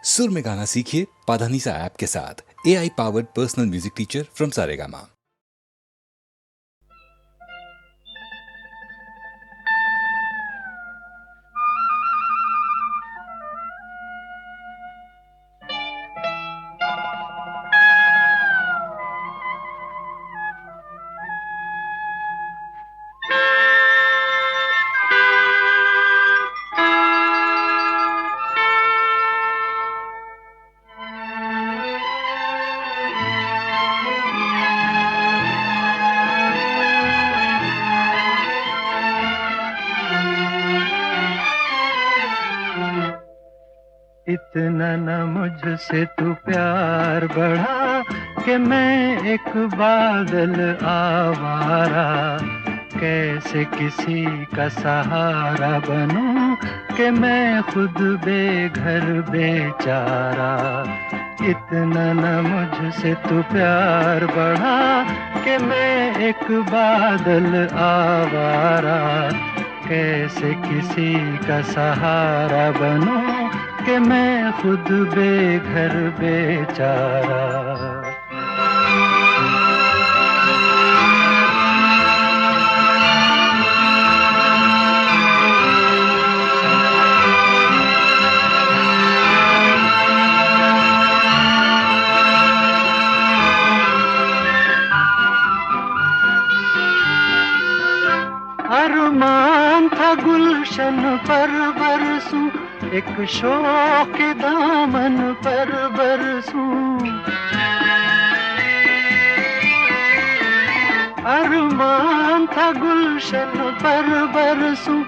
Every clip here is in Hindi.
सुर में गाना सीखिए पाधानीसा ऐप के साथ। AI powered personal music teacher from Saregama. इतना न मुझसे तू प्यार बढ़ा कि मैं एक बादल आवारा, कैसे किसी का सहारा बनूं कि मैं खुद बेघर बेचारा। इतना न मुझसे तू प्यार बढ़ा कि मैं एक बादल आवारा, कैसे किसी का सहारा बनूं कि मैं खुद बेघर बेचारा। अरमान था गुलशन पर बरसूं, एक शौक दामन पर बरसूं। अरमान था गुलशन पर बरसूं,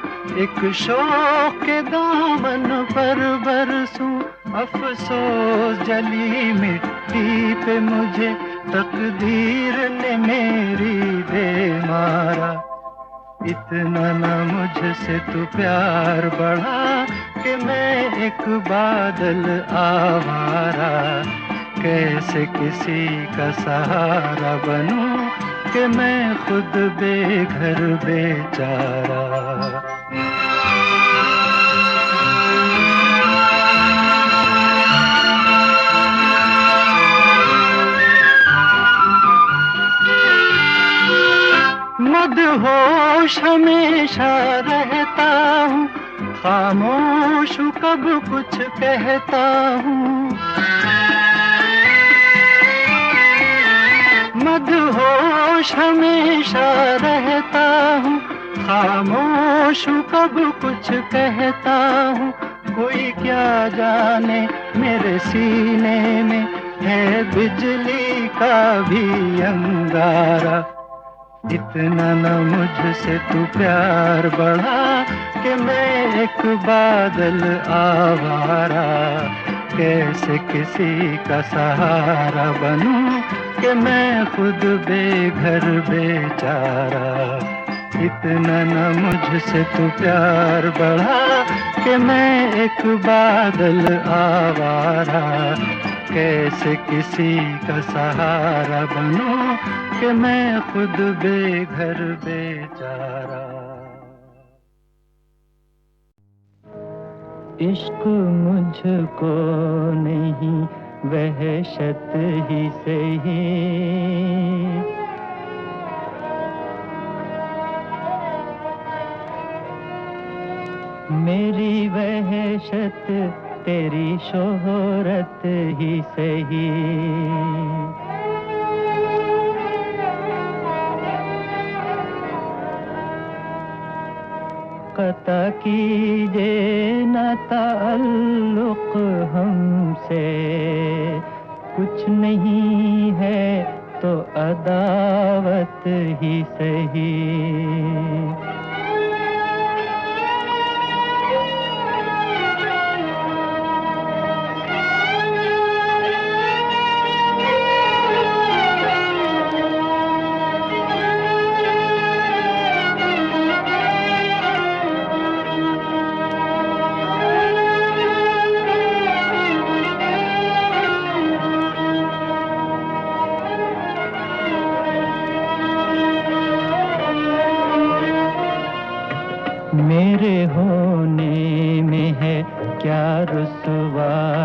एक शौक दामन पर बरसूं। अफसोस जली मिट्टी पे मुझे तकदीर ने मेरी दे मारा। इतना न मुझसे तू प्यार बढ़ा कि मैं एक बादल आवारा, कैसे किसी का सहारा बनूं कि मैं खुद बेघर बेचारा। मदहोश हमेशा रहता हूँ, खामोश कब कुछ कहता हूँ। मदहोश हमेशा रहता हूँ, खामोश कब कुछ कहता हूँ। कोई क्या जाने मेरे सीने में है बिजली का भी अंगारा। इतना न मुझसे तू प्यार बढ़ा कि मैं एक बादल आवारा, कैसे किसी का सहारा बनूं कि मैं खुद बेघर बेचारा। इतना न मुझसे तू प्यार बढ़ा कि मैं एक बादल आवारा, कैसे किसी का सहारा बनूं कि मैं खुद बेघर बेचारा। इश्क मुझको नहीं वहशत ही सही, मेरी वहशत तेरी शोहरत ही सही। कता कीजे न ताल्लुक हमसे, कुछ नहीं है तो अदावत ही सही।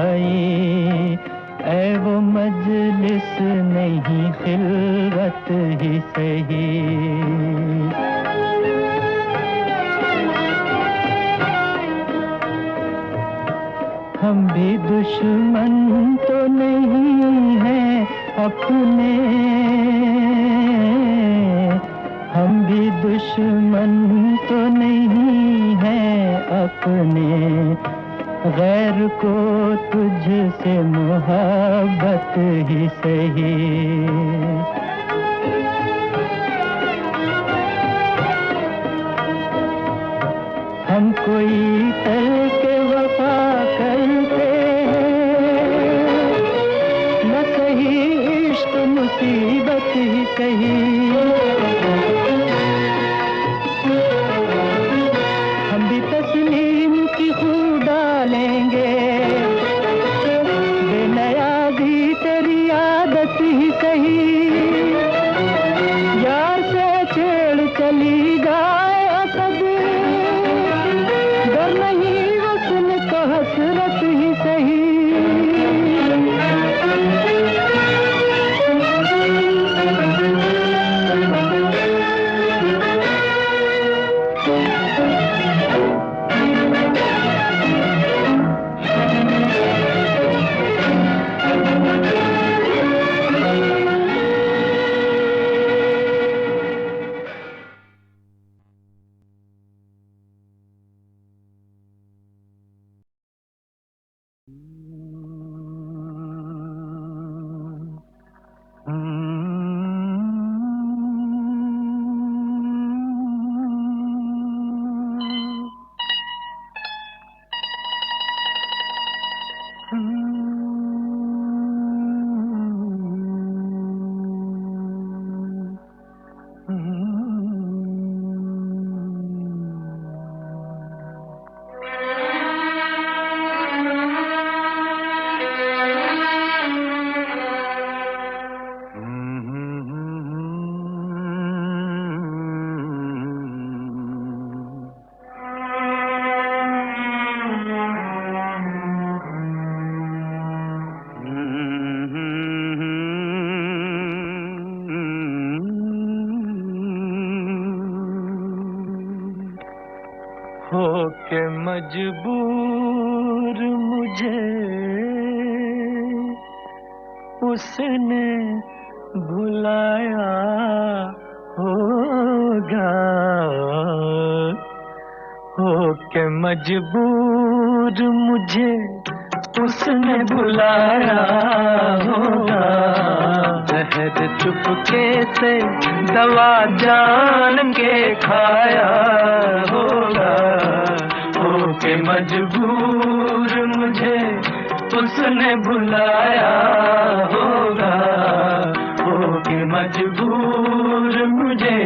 आई, ऐ वो मजलिस नहीं खिलवत ही सही। हम भी दुश्मन तो नहीं हैं अपने, हम भी दुश्मन तो नहीं हैं अपने, गैर को तुझसे मोहब्बत ही सही। हम कोई तर्क वफा करते हैं, न सही इश्क मुसीबत ही सही। हम भी तस्लीम की खू डालेंगे, बेनियाज़ी तेरी आदत ही सही। यार से छेड़ चली जाए असद, डर नहीं वसन तो हसरत ही सही। हो के मजबूर मुझे उसने भुलाया होगा, हो के मजबूर मुझे उसने भुलाया होगा। जहर चुपके से दवा जान के खाया होगा, हो के मजबूर मुझे उसने भुलाया होगा, हो के मजबूर मुझे।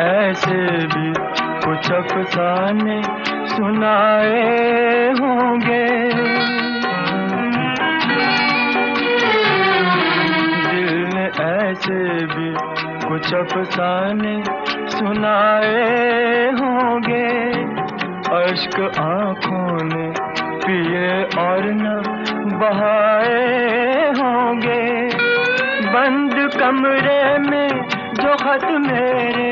ऐसे भी कुछ अफसाने सुनाए होंगे, दिल ने ऐसे भी कुछ अफसाने सुनाए होंगे। अश्क आँखों ने पिए और न बहाए होंगे। बंद कमरे में जो खत मेरे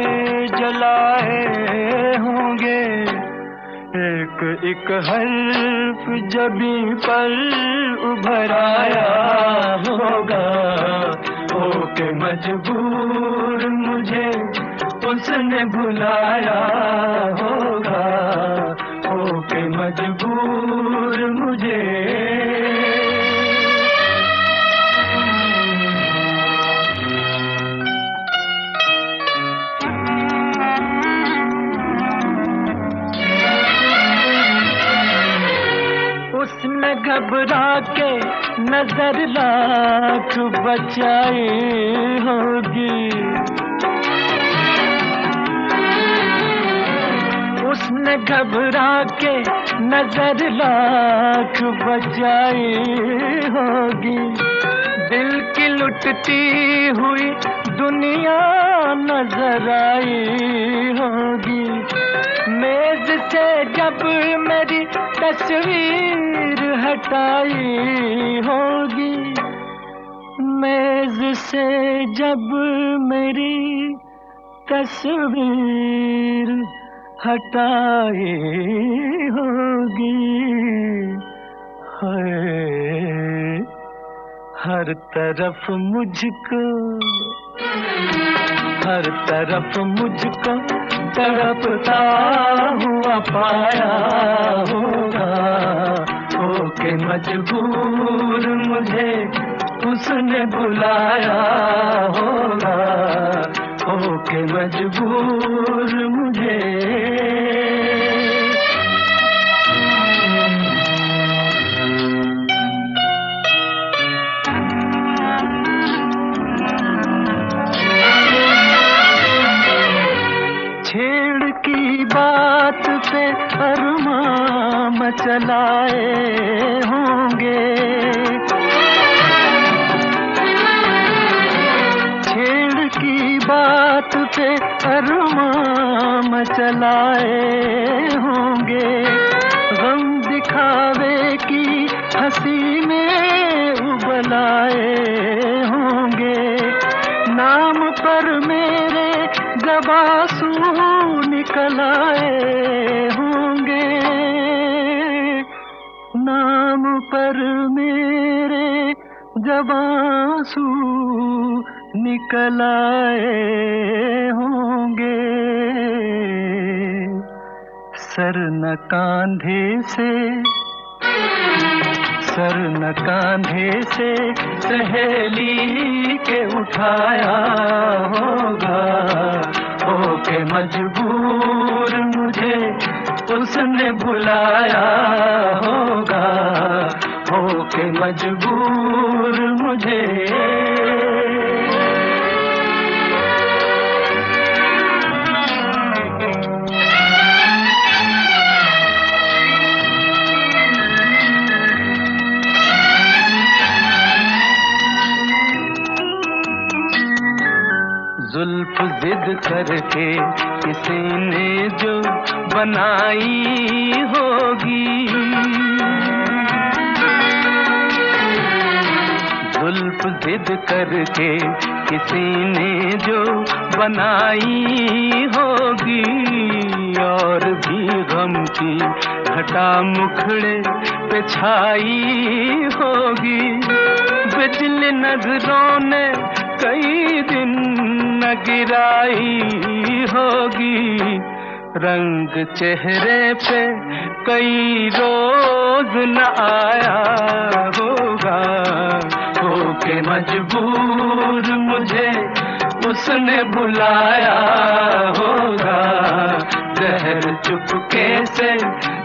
जलाए होंगे, एक एक हर्फ जबी पर उभर आया होगा, हो के मजबूर मुझे उसने भुलाया होगा, हो के मजबूर मुझे। उसने घबरा के नजर लाख बचाई होगी, उसने घबरा के नजर लाख बचाई होगी। दिल की लुटती हुई दुनिया नजर आई होगी। मेज से जब मेरी तस्वीर हटाई होगी, मेज से जब मेरी तस्वीर हटाई होगी। हाय हर तरफ मुझको तड़पता हुआ पाया होगा। होके मजबूर मुझे उसने बुलाया होगा। होके मजबूर मुझे छेड़ की बात पे अरमां मचलाए होंगे। छेड़ की बात पे अरमां मचलाए होंगे। गम दिखावे की हंसी में उबलाए होंगे। नाम पर मेरे जब आंसू निकल आए होंगे। नाम पर मेरे जब आंसू निकल आए होंगे। सर न कांधे से सहेली के उठाया होगा। होके मजबूर मुझे उसने बुलाया होगा। होके मजबूर मुझे जुल्फ जिद करके किसी ने जो बनाई होगी। जुल्फ जिद करके किसी ने जो बनाई होगी। और भी गम की घटा मुखड़े पे छाई होगी। बिजली नजरों ने कई दिन न गिराई होगी। रंग चेहरे पे कई रोज न आया होगा। होके मजबूर मुझे उसने बुलाया होगा। जहर चुपके से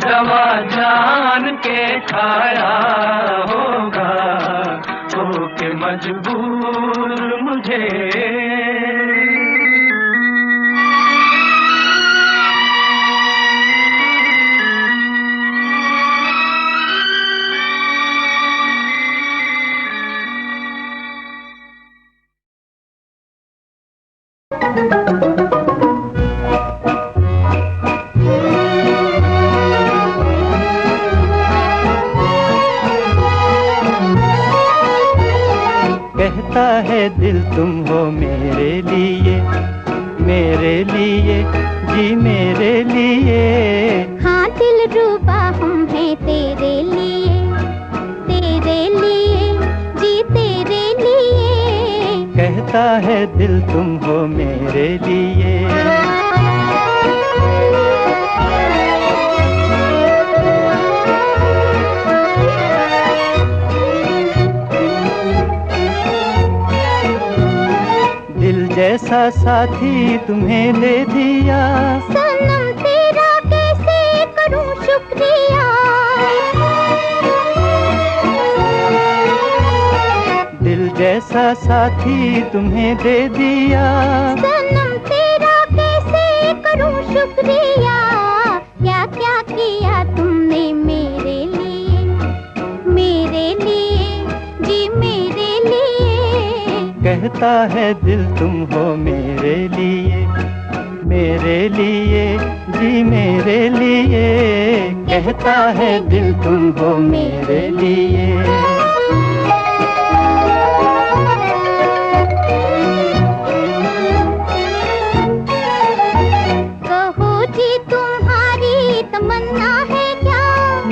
दवा जान के खाया होगा। होके मजबूर मुझे कहता है दिल तुम हो मेरे लिए जी मेरे लिए। हाँ दिल रूबा हम हैं तेरे लिए जी तेरे लिए। कहता है दिल तुम हो मेरे लिए। जैसा साथी तुम्हें दे दिया। सनम तेरा कैसे करूं शुक्रिया। दिल जैसा साथी तुम्हें दे दिया। सनम तेरा कैसे करूं शुक्रिया। कहता है दिल तुम हो मेरे लिए, मेरे लिए जी मेरे लिए, कहता है दिल तुम हो मेरे लिए।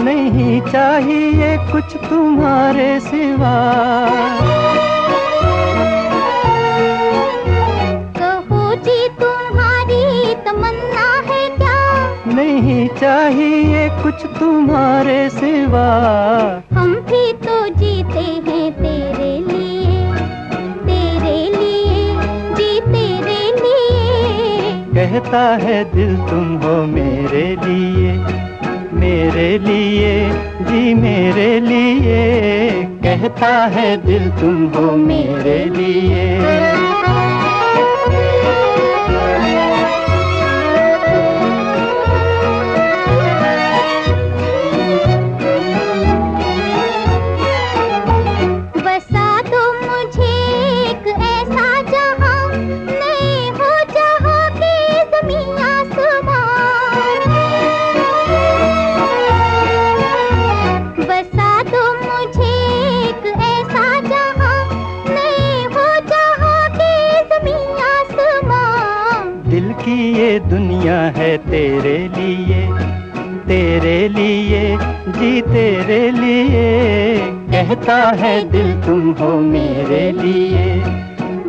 नहीं चाहिए कुछ तुम्हारे सिवा, कहो जी तुम्हारी तमन्ना है क्या? नहीं चाहिए कुछ तुम्हारे सिवा, हम भी तो जीते हैं तेरे लिए, तेरे लिए जी तेरे लिए, कहता है दिल तुम हो मेरे लिए, मेरे लिए जी मेरे लिए, कहता है दिल तुम हो मेरे लिए। बसा दो मुझे एक ऐसा जहां, नहीं हो जहां के ज़मीन आसमां, बसा दो मुझे एक ऐसा जहां, नहीं हो जहां के ज़मीन आसमां। दिल की ये दुनिया है तेरे लिए, तेरे लिए जी तेरे लिए, कहता है दिल तुम हो मेरे लिए,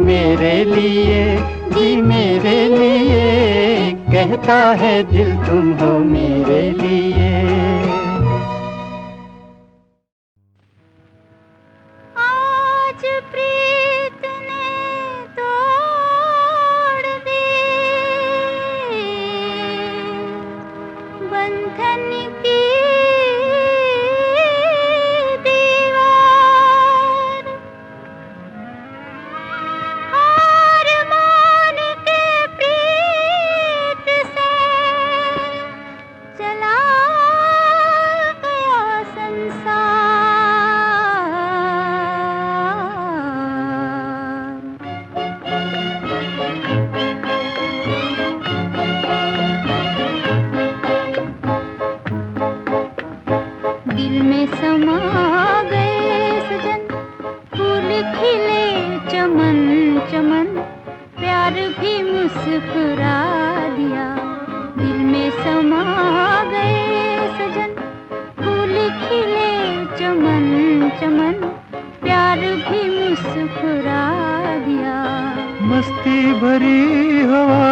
मेरे लिए जी मेरे लिए, कहता है दिल तुम हो मेरे लिए। आज प्रीत ने तोड़ दे बंधन की दीवार, हार मान के प्रीत से चला गया संसार। दिल में समा गए सजन, फूल खिले चमन चमन, प्यार भी मुस्कुरा दिया। दिल में समा गए सजन, फूल खिले चमन चमन, प्यार भी मुस्कुरा दिया। मस्ती भरी हवा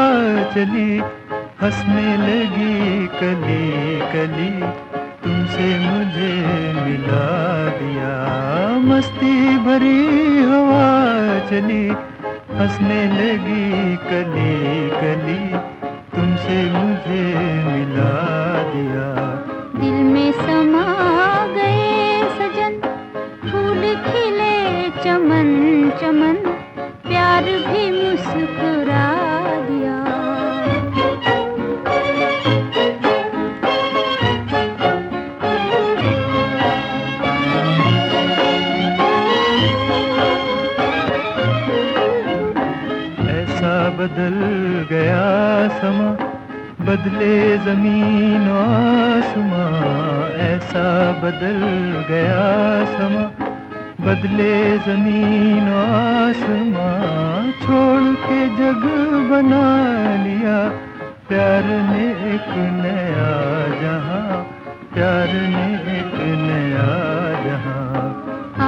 चली, हंसने लगी कली कली, तुमसे मुझे मिला दिया। मस्ती भरी हवा चली, हंसने लगी कली कली, तुमसे मुझे मिला दिया। दिल में समा गए सजन, फूल खिले चमन चमन, प्यार भी मुस्कुरा दिया। ऐसा बदल गया समा, बदले जमीन आसमां, ऐसा बदल गया समा, बदले जमीन आसमां, छोड़ के जग बना लिया प्यार ने एक नया जहां, प्यार ने एक नया जहां।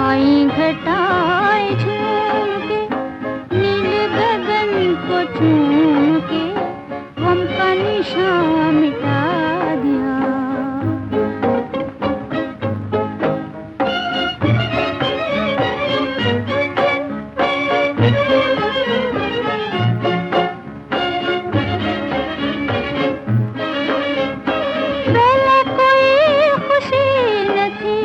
आई घटाएं झूम के, नील गगन को चूम के, गम का निशान मिटा दिया। पहले कोई खुशी न थी,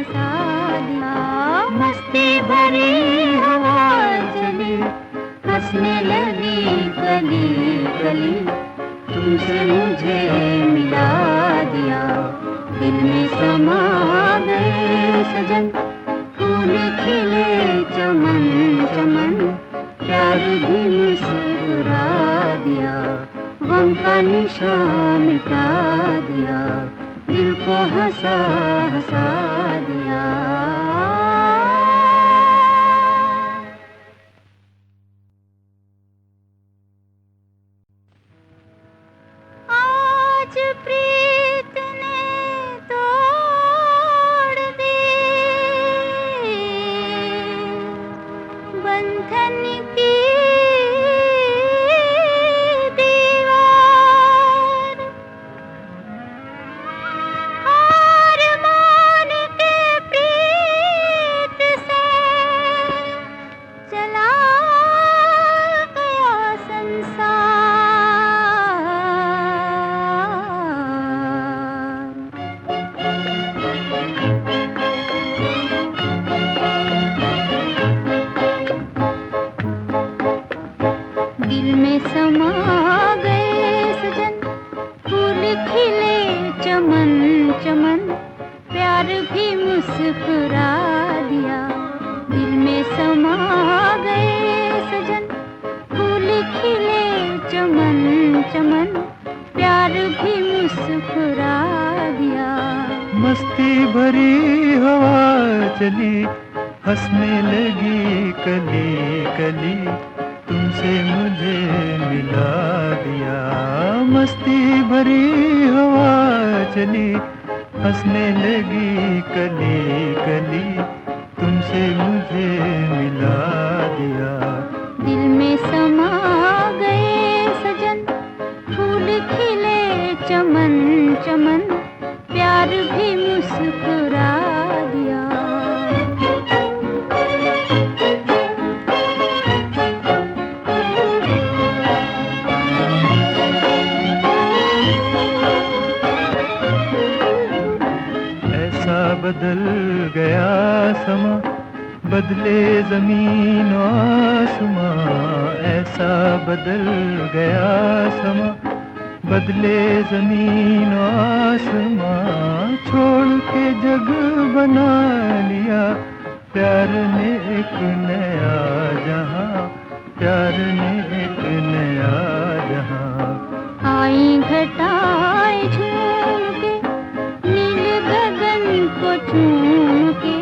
हंसा दिया। मस्ती भरी हवा चली, हंसने लगी कली कली, तुमसे मुझे मिला दिया। दिल में समा गए सजन, फूल खिले चमन चमन, प्यार भी मुस्कुरा दिया। गम का निशान मिटा दिया, दिल को हंसा हंसा दिया। आज प्रीत ने तोड़ दी बंधन की दीवार, हार मान के प्रीत से चला गया संसार। दिल में समा गए सजन, फूल खिले चमन चमन, प्यार भी मुस्कुरा दिया। दिल में समा गए सजन, फूल खिले चमन चमन, प्यार भी मुस्कुरा दिया। मस्ती भरी हवा चली, हंसने लगी कली कली, तुमसे मुझे मिला दिया। मस्ती भरी हवा चली, हंसने लगी कली कली, तुमसे मुझे मिला दिया। दिल में समा गए सजन, फूल खिले चमन चमन, प्यार भी मुस्कुरा दिया। ऐसा बदल गया समा, बदले जमीन आसमां। ऐसा बदल गया समा, बदले जमीन आसमां। छोड़ के जग बना लिया प्यार ने एक नया जहां, प्यार ने एक नया जहां। आई घटाएं झूम के, नील गगन को चूम के,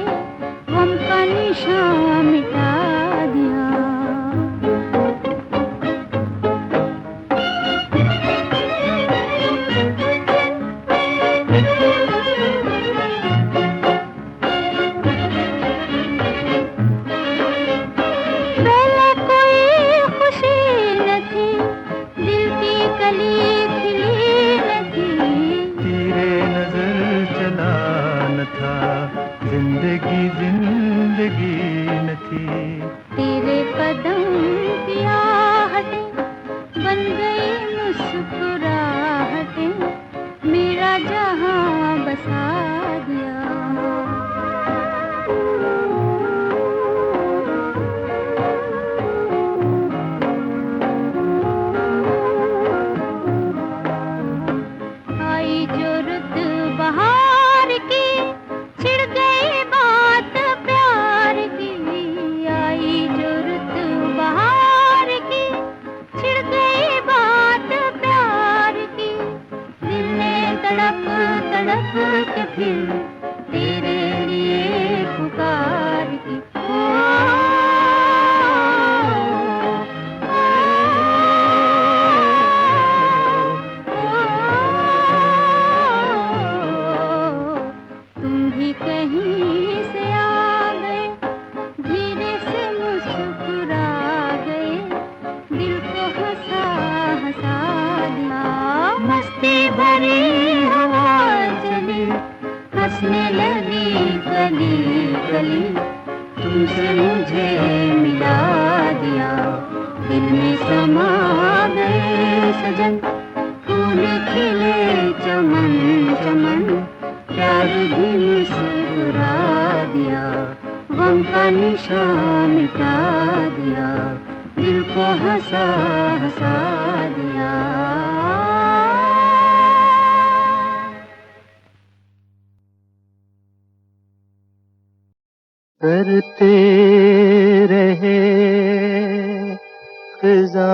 गम का निशान मिटा दिया। पहले कोई खुशी न थी, दिल की कली खिली न थी। तेरे नजर चला न था, जिंदगी जिंदगी न थी। तेरे कदम की आहटें बन गई मुस्कुराहटें, मेरा जहां बसा दिया। आई जो रुत बहार की, छिड़ गई बात प्यार की। आई जो रुत बहार की, छिड़ गई बात प्यार की। दिल ने तड़प तड़प के फिर तेरे लिए पुकार की। तुम भी कहीं से आ गए, धीरे से मुस्कुरा गए, दिल को हंसा हंसा दिया। मस्ती भरी हवा चली, हंसने लगी कली कली, तुमसे मुझे मिला दिया। दिल में समा गए सजन, फूल खिले चमन चमन, प्यार भी मुस्कुरा गम का निशान मिटा दिया, दिल को हंसा हंसा दिया। करते रहे ख़िज़ा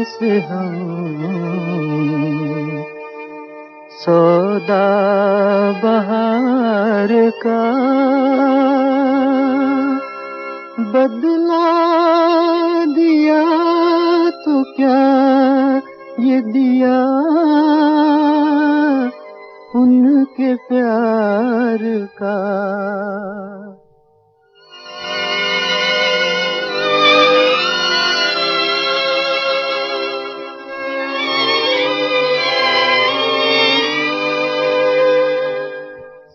से हम सौदा बहार का, बदला दिया तो क्या ये दिया उनके प्यार का।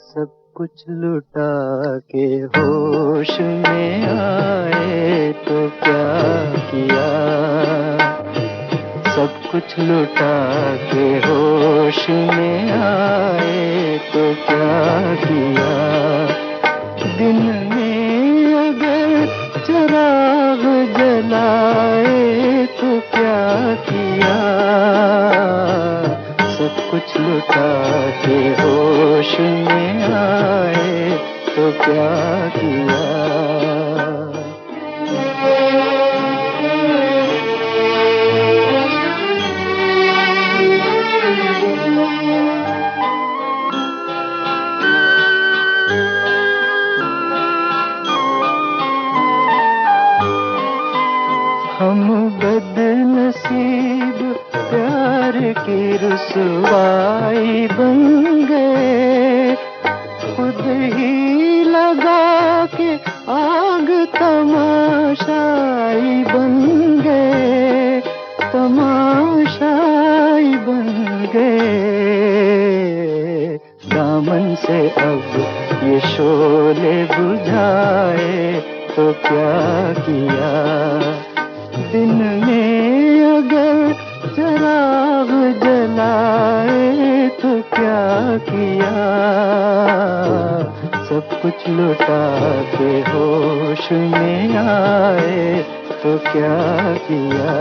सब कुछ लुटा के होश में आए तो क्या किया, सब कुछ लुटा के होश में आए तो क्या किया। दिन में अगर चिराग जलाए तो क्या किया, सब कुछ लुटा के होश में आए तो क्या किया। हम बदनसीब प्यार की रुसवाई बन गए, खुद ही लगा के आग तमाशाई बन गए, तमाशाई बन गए। दामन से अब ये शोले बुझाए तो क्या किया, दिन में अगर चिराग जलाए तो क्या किया। सब कुछ लुटा के होश में आए तो क्या किया।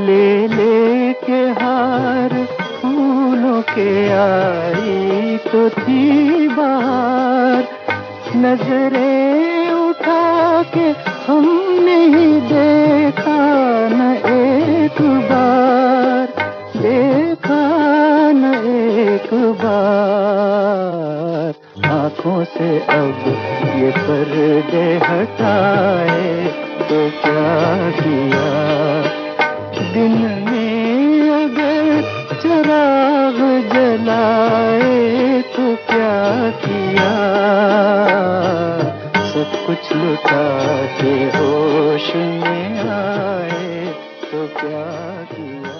ले ले के हार फूलों के आई तो थी बाहर, नजरें उठा के हमने ही देखा न एक बार, देखा न एक बार। आँखों से अब ये पर्दे हटाए तो क्या किया, दिन में अगर चिराग जलाए तो क्या किया। सब कुछ लुटा के होश में आए तो क्या किया।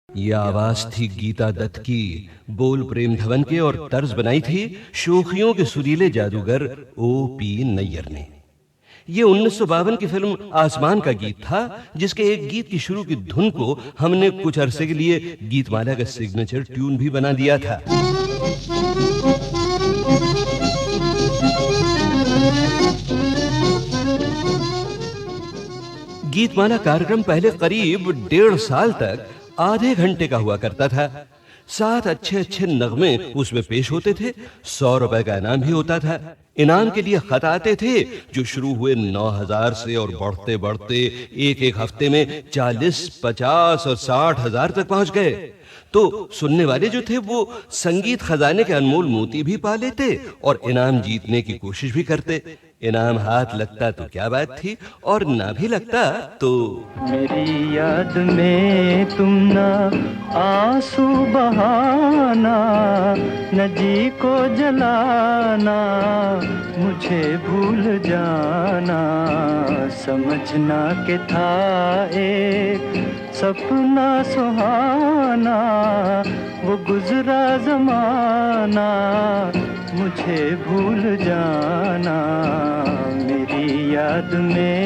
ये आवाज थी गीता दत्त की, बोल प्रेम धवन के और तर्ज बनाई थी शोखियों के सुरीले जादूगर O.P. नैयर ने। ये 1952 की फिल्म आसमान का गीत था, जिसके एक गीत की शुरू की धुन को हमने कुछ अरसे के लिए गीतमाला का सिग्नेचर ट्यून भी बना दिया था। गीतमाला कार्यक्रम पहले करीब 1.5 साल तक आधे घंटे का हुआ करता था। 7 अच्छे नगमे उसमें पेश होते थे। 100 रुपए का इनाम भी होता था। इनाम के लिए खत आते थे जो शुरू हुए 9,000 से और बढ़ते बढ़ते एक हफ्ते में 40, 50 और 60 हजार तक पहुंच गए। तो सुनने वाले जो थे वो संगीत खजाने के अनमोल मोती भी पा लेते और इनाम जीतने की कोशिश भी करते। इनाम हाथ लगता तो क्या बात थी, और ना भी लगता तो मेरी याद में तुम ना आंसू बहाना, न जी को जलाना, मुझे भूल जाना। समझना के था एक सपना सुहाना वो गुजरा जमाना, मुझे भूल जाना मेरी याद में।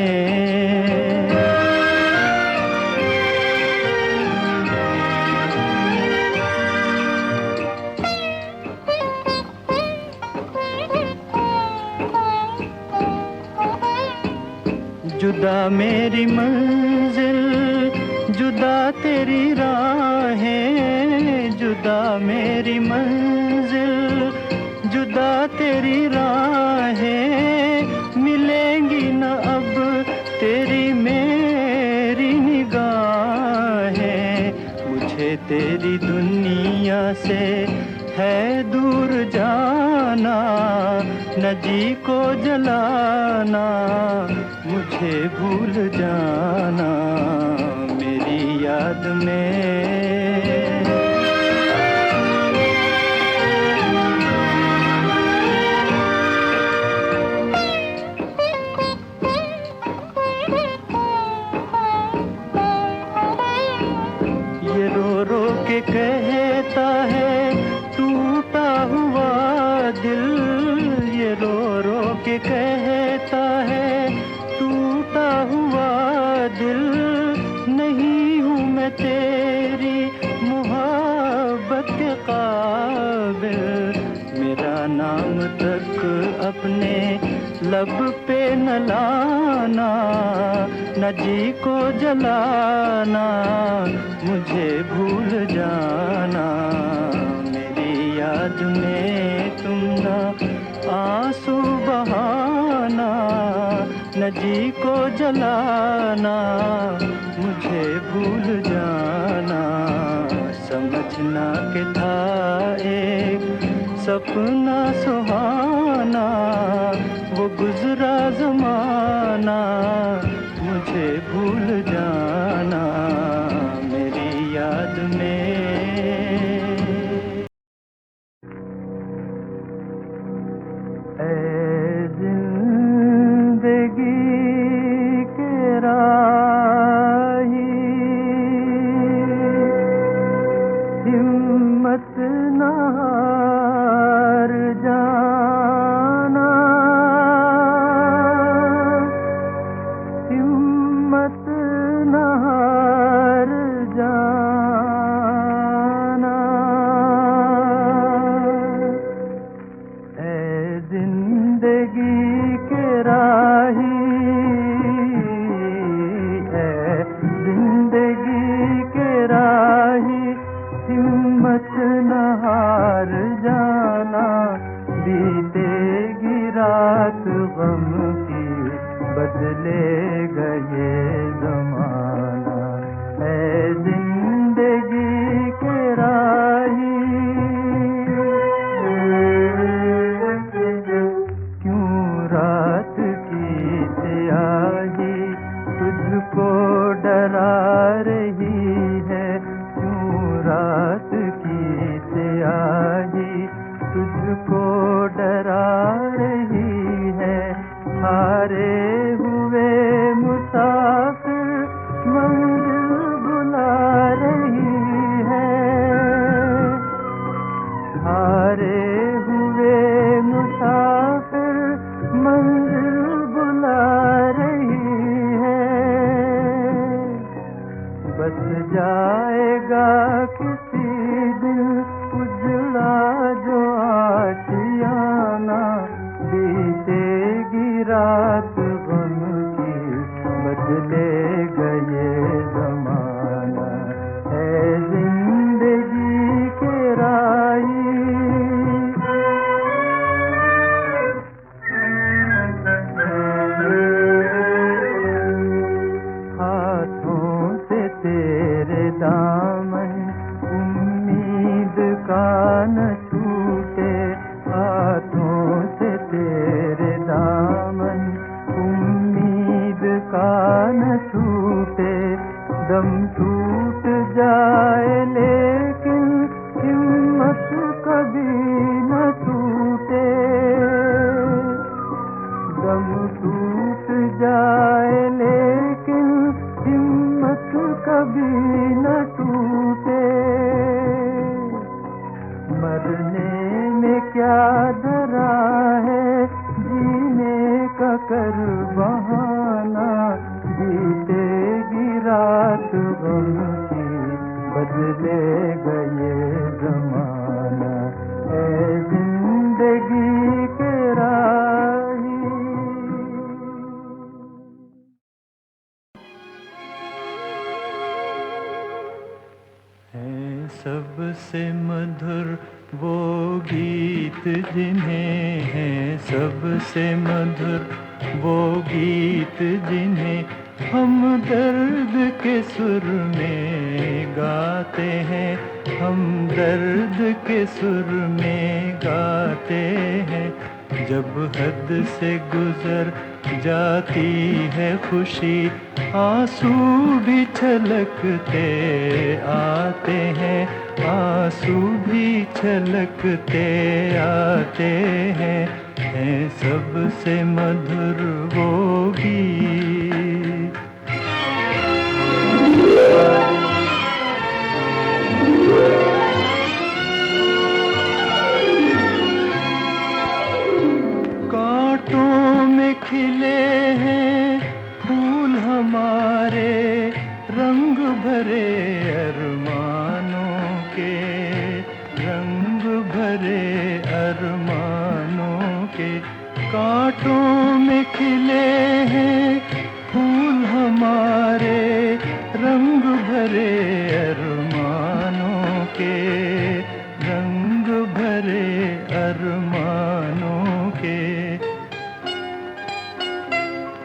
जुदा मेरी मंजिल, जुदा तेरी राहें, जुदा मेरी मंजिल, जुदा तेरी राहें, मिलेंगी न अब तेरी मेरी निगाहें। मुझे तेरी दुनिया से है दूर जाना, न जी को जलाना, मुझे भूल जाना मेरी याद में। ये रो रो के कहता है टूटा हुआ दिल, ये रो रो के कहता है टूटा हुआ दिल। नहीं हूँ मैं तेरी मोहब्बत के काबिल, मेरा नाम तक अपने लब पे न लाना, न जी को जलाना, मुझे भूल जाना मेरी याद में। तुम ना आंसू बहाना, न जी को जलाना, मुझे भूल जाना। समझना के था एक सपना सुहाना, वो गुजरा जमाना, मुझे भूल जाना मेरी याद में। ऐ जिंदगी के राही, हिम्मत न हार जाना, हिम्मत न हार जाना। ऐ जिंदगी के राही, ऐ जिंदगी के राही, हिम्मत न हार जाना। बीतेगी रात गम की, बदलेगा ये ज़माना। ऐ जिंदगी के राही, क्यों रात की स्याही तुझको डरा रही है, क्यों रात की स्याही तुझको डरा रही है। हारे हुए मुसाफिर मंजिल बुला रही है, हारे हुए मुसाफिर मंजिल बुला रही है। बस जाएगा किसी दिन उजला जो आशियाना, बीतेगी रात गम की, बदलेगा ये ज़माना। है जिंदगी के राही, हाथों से तेरे दामन उम्मीद का न छूटे, हाथों से तेरे दामन उम्मीद का न छूटे। दम टूट जाए लेकिन हिम्मत कभी न टूटे, दम टूट जाए लेकिन हिम्मत कभी कभी न टूटे। मरने में क्या डरा है, जीने का कर बहाना। बीतेगी रात गम की, बदलेगा ये जमाना। ऐ जिंदगी के राही। है सबसे मधुर वो गीत जिन्हें, है सबसे मधुर वो गीत जिन्हें हम दर्द के सुर में गाते हैं। हम दर्द के सुर में गाते हैं। जब हद से गुजर जाती है खुशी, आंसू भी छलकते आते हैं। आंसू भी छलकते आते हैं। है सबसे मधुर वो गीत। कांटों में खिले हैं फूल हमारे, रंग भरे अरमानों के, रंग भरे अरमानों के। कांटों में खिले हैं फूल हमारे, रंग भरे अरमानों के, रंग भरे अरमानों के।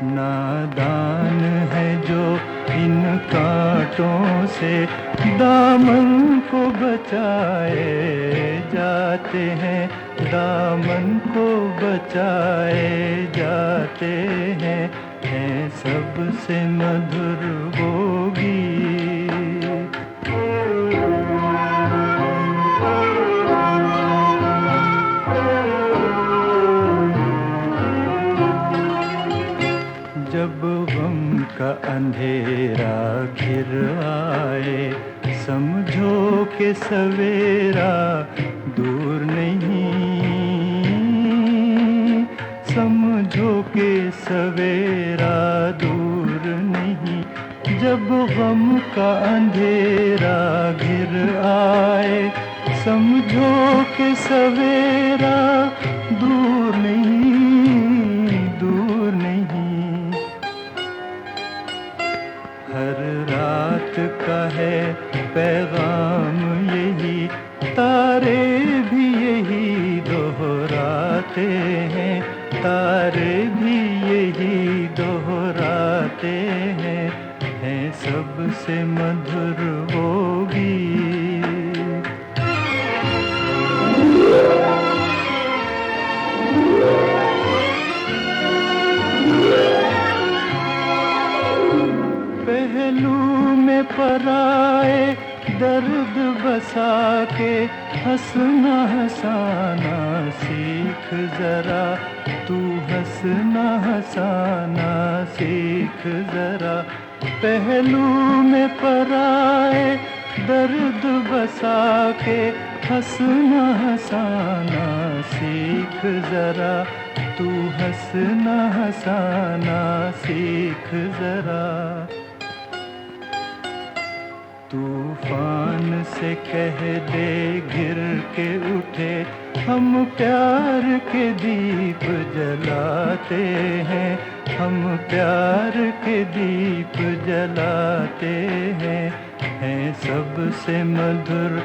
नादान है जो इन कांटों से दामन को बचाए जाते हैं। दामन को बचाए जाते हैं। है सबसे मधुर वो गीत। जब गम का अंधेरा घिर आए, समझो कि सवेरा दूर नहीं। समझो कि सवेरा दूर नहीं। जब गम का अंधेरा घिर आए, समझो कि सवेरा दूर नहीं, दूर नहीं। हर रात का है पैगाम यही, तारे भी यही दोहराते हैं। तारे भी यही दोहराते हैं। है सबसे मधुर वो गीत। पहलू में पराए दर्द बसा के, हंसना हंसाना सीख जरा। तू हंसना हंसाना सीख जरा। पहलू में पराए दर्द बसा के, हंसना हंसाना सीख जरा। तू हंसना हंसाना सीख जरा। तूफान से कह दे गिर के उठे, हम प्यार के दीप जलाते हैं। हम प्यार के दीप जलाते हैं। है सबसे मधुर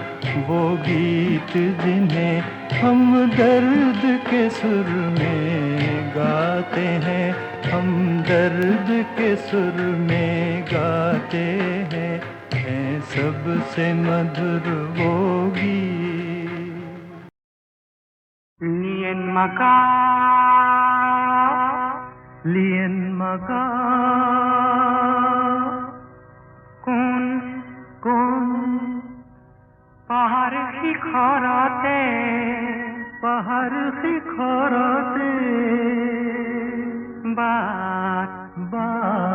वो गीत जिन्हें हम दर्द के सुर में गाते हैं। हम दर्द के सुर में गाते हैं। है सबसे मधुर वो गीत। Lien maka, Lien maka, kun pahar shikharaate, पहाड़ शिखराते, baat बात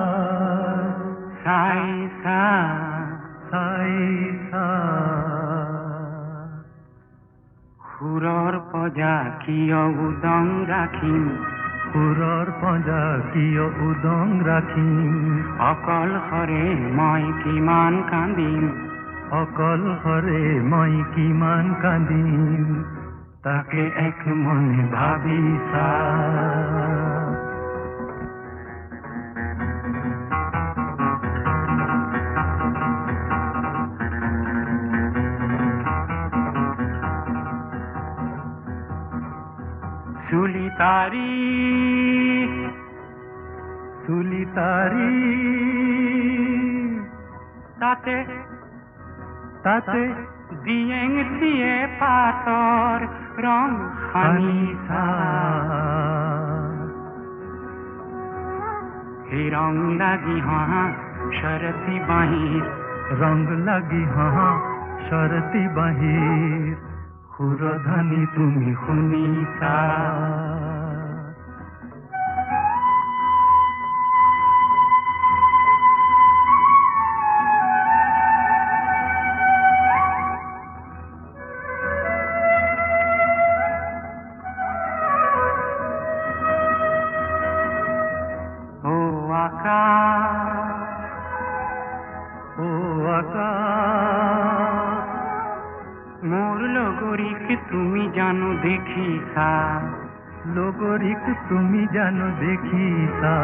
sai sa আইছা সুৰৰ পজা কিয় উদং ৰাখিম সুৰৰ পঞ্জা কিয় উদং ৰাখিম অকলশৰে মই কিমান কান্দিম অকলশৰে মই কিমান কান্দিম তাকে এক মনে ভাবিছা চুলিতাৰি চুলিতাৰি তাতে তাতে দিয়েং দিয়ে পাতৰ ৰং সানিছা সেই ৰং লাগি হাঁহা শৰতি বাহিৰ ৰং লাগি হাঁহা শৰতি বাহিৰ সুৰধ্বনি তুমি শুনিছা ও আকাশ ও আকাশ মোর লগরিক তুমি জানো দেখিছা লগৰিক তুমি জানো দেখিছা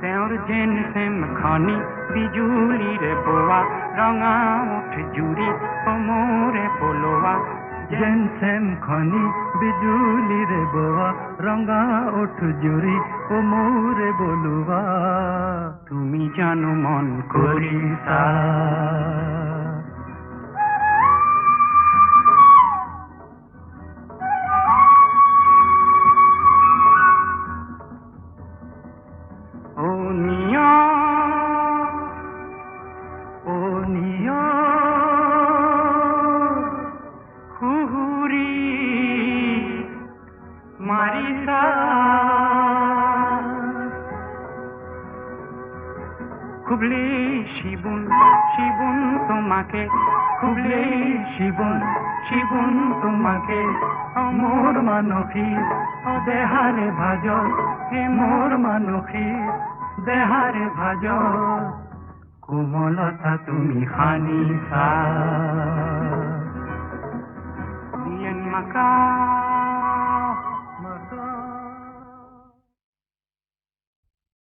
তেওঁৰ যেন চেম খনি বিজুলিৰে বোৱা ৰঙা উঠ জুৰি মোৰে পলোৱা যেন চেম খনি বিজুলিৰে বোৱা ৰঙা ওঠ জুৰি ও মোৰে বলুৱা তুমি জানো মন কৰিছা ও নিয়া ও নিয়া হুহুৰি মাৰিছা খুবলে শিবুন শিবুন তোমাকে খুবলে শিবুন তোমাকে মোৰ মানসী ও দেহাৰে ভাজ হে মোৰ মানসী দেহাৰে ভাজ কোমলতা তুমি সানিছা দিয়েন মাকা